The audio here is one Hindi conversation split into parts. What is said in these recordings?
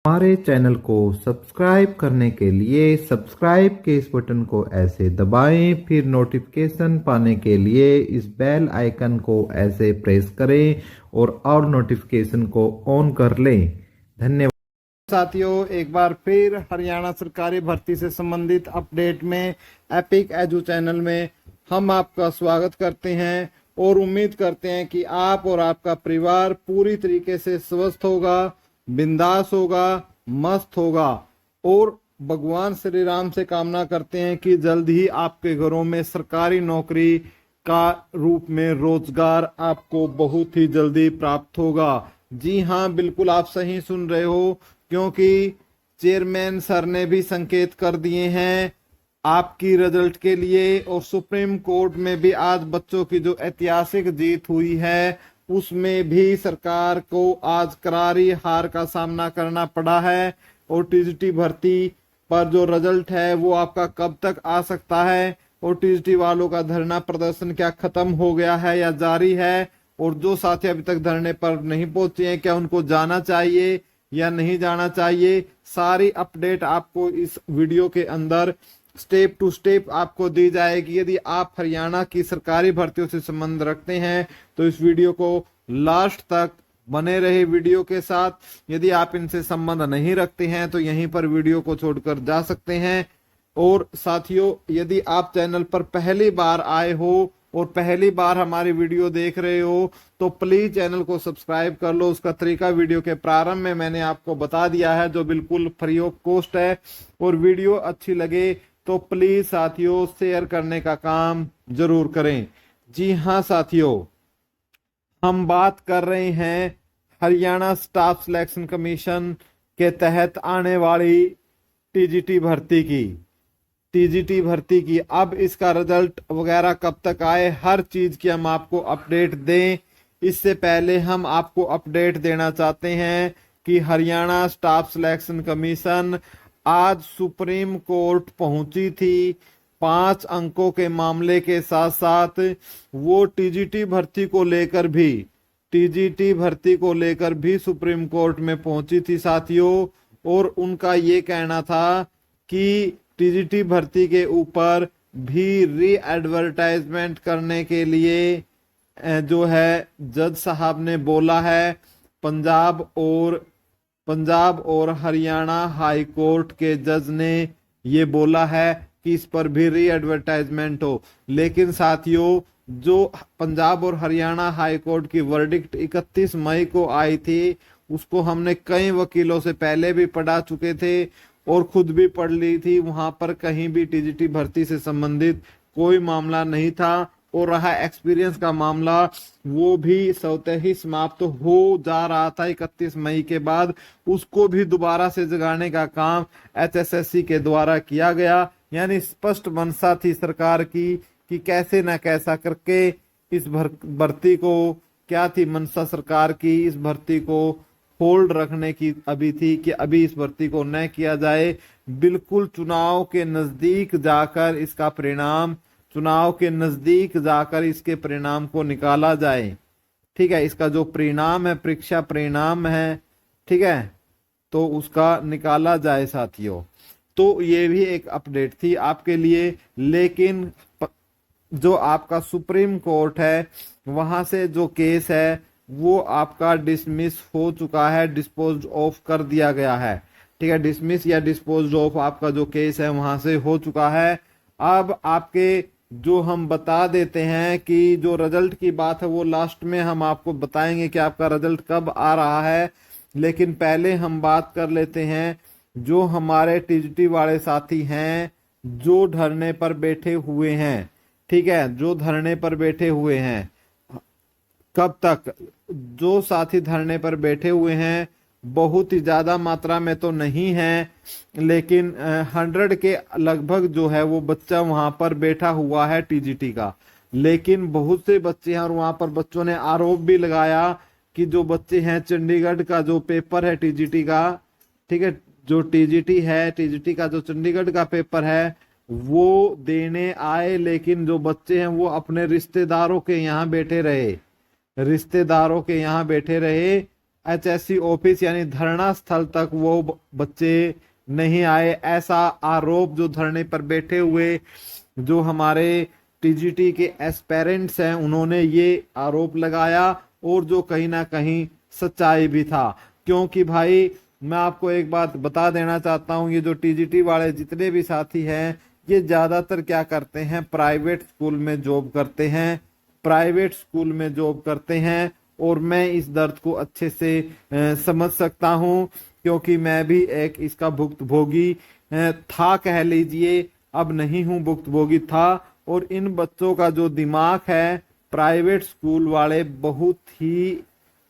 हमारे चैनल को सब्सक्राइब करने के लिए सब्सक्राइब के इस बटन को ऐसे दबाएं, फिर नोटिफिकेशन पाने के लिए इस बेल आइकन को ऐसे प्रेस करें और नोटिफिकेशन को ऑन कर लें। धन्यवाद साथियों। एक बार फिर हरियाणा सरकारी भर्ती से संबंधित अपडेट में एपिक एजू चैनल में हम आपका स्वागत करते हैं और उम्मीद करते हैं कि आप और आपका परिवार पूरी तरीके से स्वस्थ होगा, बिंदास होगा, मस्त होगा और भगवान श्री राम से कामना करते हैं कि जल्द ही आपके घरों में सरकारी नौकरी का रूप में रोजगार आपको बहुत ही जल्दी प्राप्त होगा। जी हाँ, बिल्कुल आप सही सुन रहे हो, क्योंकि चेयरमैन सर ने भी संकेत कर दिए हैं आपकी रिजल्ट के लिए। और सुप्रीम कोर्ट में भी आज बच्चों की जो ऐतिहासिक जीत हुई है उसमें भी सरकार को आज करारी हार का सामना करना पड़ा है। और टीजीटी भर्ती पर जो रिजल्ट है वो आपका कब तक आ सकता है, और टीजीटी वालों का धरना प्रदर्शन क्या खत्म हो गया है या जारी है, और जो साथी अभी तक धरने पर नहीं पहुंचे हैं क्या उनको जाना चाहिए या नहीं जाना चाहिए, सारी अपडेट आपको इस वीडियो के अंदर स्टेप टू स्टेप आपको दी जाएगी। यदि आप हरियाणा की सरकारी भर्तियों से संबंध रखते हैं तो इस वीडियो को लास्ट तक बने रहे वीडियो के साथ। यदि आप इनसे संबंध नहीं रखते हैं तो यहीं पर वीडियो को छोड़कर जा सकते हैं। और साथियों, यदि आप चैनल पर पहली बार आए हो और पहली बार हमारी वीडियो देख रहे हो तो प्लीज चैनल को सब्सक्राइब कर लो। उसका तरीका वीडियो के प्रारंभ में मैंने आपको बता दिया है, जो बिल्कुल फ्री ऑफ कॉस्ट है। और वीडियो अच्छी लगे तो प्लीज साथियों शेयर करने का काम जरूर करें। जी हाँ साथियों, हम बात कर रहे हैं हरियाणा स्टाफ सिलेक्शन कमीशन के तहत आने वाली टीजीटी भर्ती की। अब इसका रिजल्ट वगैरह कब तक आए, हर चीज की हम आपको अपडेट दें। इससे पहले हम आपको अपडेट देना चाहते हैं कि हरियाणा स्टाफ सिलेक्शन कमीशन आज सुप्रीम कोर्ट पहुंची थी 5 अंकों के मामले के साथ साथ। वो टीजीटी भर्ती को लेकर भी सुप्रीम कोर्ट में पहुंची थी साथियों। और उनका ये कहना था कि टीजीटी भर्ती के ऊपर भी री एडवर्टाइजमेंट करने के लिए जो है जज साहब ने बोला है। पंजाब और हरियाणा हाई कोर्ट के जज ने ये बोला है कि इस पर भी री एडवर्टाइजमेंट हो। लेकिन साथियों, जो पंजाब और हरियाणा हाई कोर्ट की वर्डिक्ट 31 मई को आई थी उसको हमने कई वकीलों से पहले भी पढ़ा चुके थे और खुद भी पढ़ ली थी। वहां पर कहीं भी टीजीटी भर्ती से संबंधित कोई मामला नहीं था। और रहा एक्सपीरियंस का मामला, वो भी स्वतः ही समाप्त हो जा रहा था 31 मई के बाद। उसको भी दोबारा से जगाने का काम एचएसएससी के द्वारा किया गया। यानी स्पष्ट मंशा थी सरकार की कि कैसे न कैसा करके इस भर्ती को, क्या थी मंशा सरकार की, इस भर्ती को होल्ड रखने की अभी थी कि अभी इस भर्ती को न किया जाए। बिल्कुल चुनाव के नजदीक जाकर इसके परिणाम को निकाला जाए। ठीक है, इसका जो परिणाम है, परीक्षा परिणाम है, ठीक है, तो उसका निकाला जाए साथियों। तो ये भी एक अपडेट थी आपके लिए। लेकिन जो आपका सुप्रीम कोर्ट है वहां से जो केस है वो आपका डिसमिस हो चुका है, डिस्पोज ऑफ कर दिया गया है। ठीक है, डिसमिस या डिस्पोज ऑफ आपका जो केस है वहां से हो चुका है। अब आपके जो हम बता देते हैं कि जो रिजल्ट की बात है वो लास्ट में हम आपको बताएंगे कि आपका रिजल्ट कब आ रहा है। लेकिन पहले हम बात कर लेते हैं जो हमारे टीजीटी वाले साथी हैं जो धरने पर बैठे हुए हैं। ठीक है, जो धरने पर बैठे हुए हैं, कब तक जो साथी धरने पर बैठे हुए हैं बहुत ही ज्यादा मात्रा में तो नहीं है, लेकिन 100 के लगभग जो है वो बच्चा वहां पर बैठा हुआ है टीजीटी का। लेकिन बहुत से बच्चे हैं और वहां पर बच्चों ने आरोप भी लगाया कि जो बच्चे हैं चंडीगढ़ का जो पेपर है टीजीटी का, ठीक है, जो टीजीटी का जो चंडीगढ़ का पेपर है वो देने आए, लेकिन जो बच्चे हैं वो अपने रिश्तेदारों के यहाँ बैठे रहे HSC ऑफिस यानी धरना स्थल तक वो बच्चे नहीं आए। ऐसा आरोप जो धरने पर बैठे हुए जो हमारे टीजीटी के एस्पेरेंट्स हैं उन्होंने ये आरोप लगाया, और जो कहीं ना कहीं सच्चाई भी था। क्योंकि भाई मैं आपको एक बात बता देना चाहता हूं, ये जो टीजीटी वाले जितने भी साथी हैं ये ज्यादातर क्या करते हैं, प्राइवेट स्कूल में जॉब करते हैं, प्राइवेट स्कूल में जॉब करते हैं। और मैं इस दर्द को अच्छे से समझ सकता हूं, क्योंकि मैं भी एक इसका भुक्तभोगी था कह लीजिए, अब नहीं हूं, भुक्तभोगी था। और इन बच्चों का जो दिमाग है प्राइवेट स्कूल वाले बहुत ही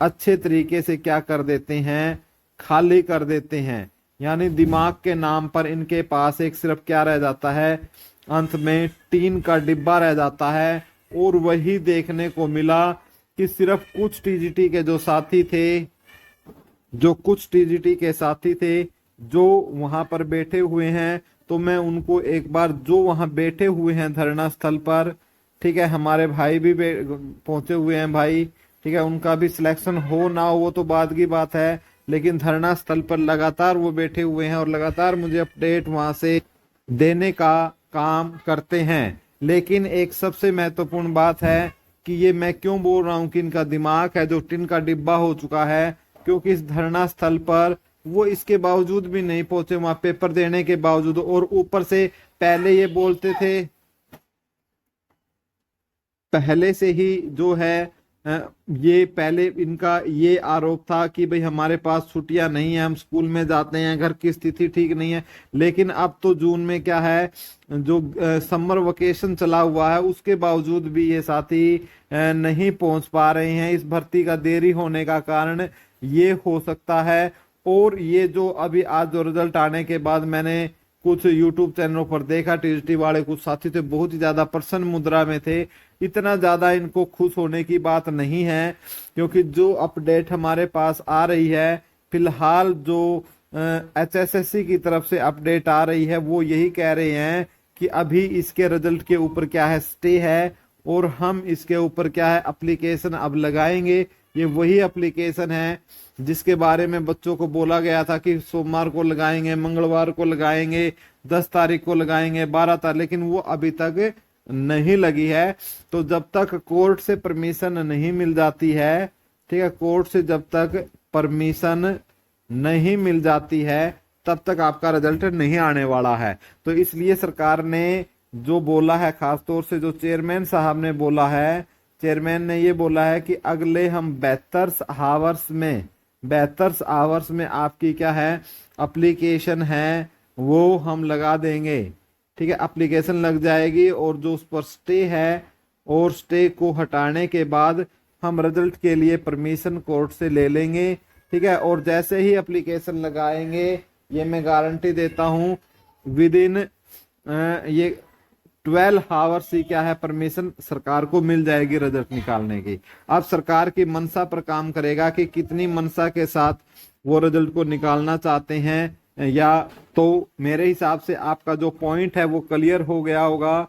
अच्छे तरीके से क्या कर देते हैं, खाली कर देते हैं। यानी दिमाग के नाम पर इनके पास एक सिर्फ क्या रह जाता है, अंत में टीन का डिब्बा रह जाता है। और वही देखने को मिला कि सिर्फ कुछ टीजीटी के जो साथी थे, जो कुछ टीजीटी के साथी थे जो वहां पर बैठे हुए हैं, तो मैं उनको एक बार जो वहां बैठे हुए हैं धरना स्थल पर, ठीक है, हमारे भाई भी पहुंचे हुए हैं भाई, ठीक है, उनका भी सिलेक्शन हो ना हो वो तो बाद की बात है, लेकिन धरना स्थल पर लगातार वो बैठे हुए हैं और लगातार मुझे अपडेट वहां से देने का काम करते हैं। लेकिन एक सबसे महत्वपूर्ण बात है कि ये मैं क्यों बोल रहा हूं कि इनका दिमाग है जो टिन का डिब्बा हो चुका है, क्योंकि इस धरना स्थल पर वो इसके बावजूद भी नहीं पहुंचे, वहां पेपर देने के बावजूद। और ऊपर से पहले ये बोलते थे, पहले से ही जो है ये पहले इनका ये आरोप था कि भाई हमारे पास छुट्टियां नहीं है, हम स्कूल में जाते हैं, घर की स्थिति ठीक नहीं है। लेकिन अब तो जून में क्या है, जो समर वेकेशन चला हुआ है उसके बावजूद भी ये साथी नहीं पहुंच पा रहे हैं। इस भर्ती का देरी होने का कारण ये हो सकता है। और ये जो अभी आज जो रिजल्ट आने के बाद मैंने कुछ यूट्यूब चैनलों पर देखा, टीजीटी वाले कुछ साथी थे बहुत ही ज्यादा प्रसन्न मुद्रा में थे। इतना ज्यादा इनको खुश होने की बात नहीं है, क्योंकि जो अपडेट हमारे पास आ रही है फिलहाल, जो HSSC की तरफ से अपडेट आ रही है वो यही कह रहे हैं कि अभी इसके रिजल्ट के ऊपर क्या है, स्टे है, और हम इसके ऊपर क्या है, एप्लीकेशन अब लगाएंगे। ये वही एप्लीकेशन है जिसके बारे में बच्चों को बोला गया था कि सोमवार को लगाएंगे, मंगलवार को लगाएंगे, 10 तारीख को लगाएंगे, 12 तारीख, लेकिन वो अभी तक नहीं लगी है। तो जब तक कोर्ट से परमिशन नहीं मिल जाती है, ठीक है, कोर्ट से जब तक परमिशन नहीं मिल जाती है तब तक आपका रिजल्ट नहीं आने वाला है। तो इसलिए सरकार ने जो बोला है, खासतौर से जो चेयरमैन साहब ने बोला है, चेयरमैन ने ये बोला है कि अगले हम 72 आवर्स में आपकी क्या है एप्लीकेशन है वो हम लगा देंगे, ठीक है, एप्लीकेशन लग जाएगी। और जो उस पर स्टे है, और स्टे को हटाने के बाद हम रिजल्ट के लिए परमिशन कोर्ट से ले लेंगे, ठीक है। और जैसे ही एप्लीकेशन लगाएंगे, ये मैं गारंटी देता हूं, विद इन ये 12 आवर्स ही क्या है परमिशन सरकार को मिल जाएगी रिजल्ट निकालने की। अब सरकार की मंशा पर काम करेगा कि कितनी मंशा के साथ वो रिजल्ट को निकालना चाहते हैं, या तो मेरे हिसाब से आपका जो पॉइंट है वो क्लियर हो गया होगा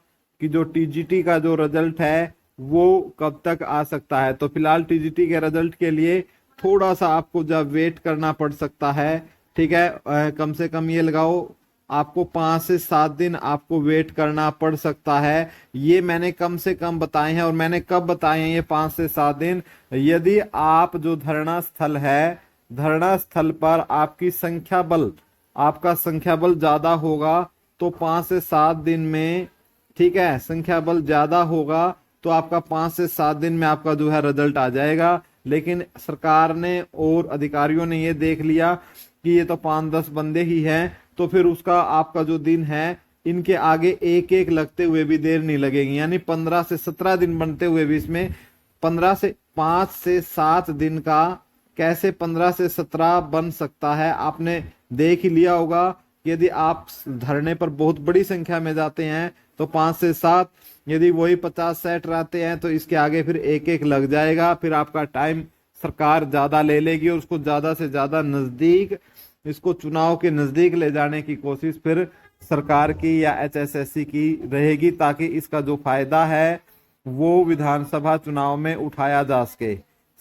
कि जो टीजीटी का जो रिजल्ट है वो कब तक आ सकता है। तो फिलहाल टीजीटी के रिजल्ट के लिए थोड़ा सा आपको जब वेट करना पड़ सकता है, ठीक है, कम से कम ये लगाओ आपको 5 से 7 दिन आपको वेट करना पड़ सकता है। ये मैंने कम से कम बताए हैं, और मैंने कब बताए हैं ये 5 से 7 दिन। यदि आप जो धरना स्थल है, धरना स्थल पर आपकी संख्या बल, आपका संख्या बल ज्यादा होगा तो 5 से 7 दिन में, ठीक है, संख्या बल ज्यादा होगा तो आपका 5 से 7 दिन में आपका जो है रिजल्ट आ जाएगा। लेकिन सरकार ने और अधिकारियों ने ये देख लिया कि ये तो 5-10 बंदे ही हैं, तो फिर उसका आपका जो दिन है इनके आगे एक एक लगते हुए भी देर नहीं लगेगी। यानी 15 से 17 दिन बनते हुए भी इसमें 5 से 7 दिन का कैसे 15 से 17 बन सकता है, आपने देख ही लिया होगा। यदि आप धरने पर बहुत बड़ी संख्या में जाते हैं तो 5 से 7, यदि वही 50-60 रहते हैं तो इसके आगे फिर एक एक लग जाएगा। फिर आपका टाइम सरकार ज्यादा ले लेगी और उसको ज्यादा से ज्यादा नजदीक, इसको चुनाव के नजदीक ले जाने की कोशिश फिर सरकार की या HSSC की रहेगी, ताकि इसका जो फायदा है वो विधानसभा चुनाव में उठाया जा सके।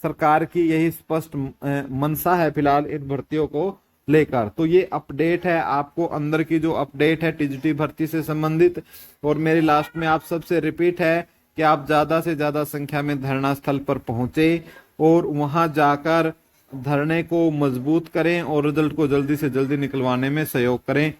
सरकार की यही स्पष्ट मंशा है फिलहाल इन भर्तियों को लेकर। तो ये अपडेट है, आपको अंदर की जो अपडेट है टीजीटी भर्ती से संबंधित। और मेरी लास्ट में आप सबसे रिपीट है कि आप ज्यादा से ज्यादा संख्या में धरना स्थल पर पहुंचे और वहां जाकर धरने को मजबूत करें और रिजल्ट को जल्दी से जल्दी निकलवाने में सहयोग करें।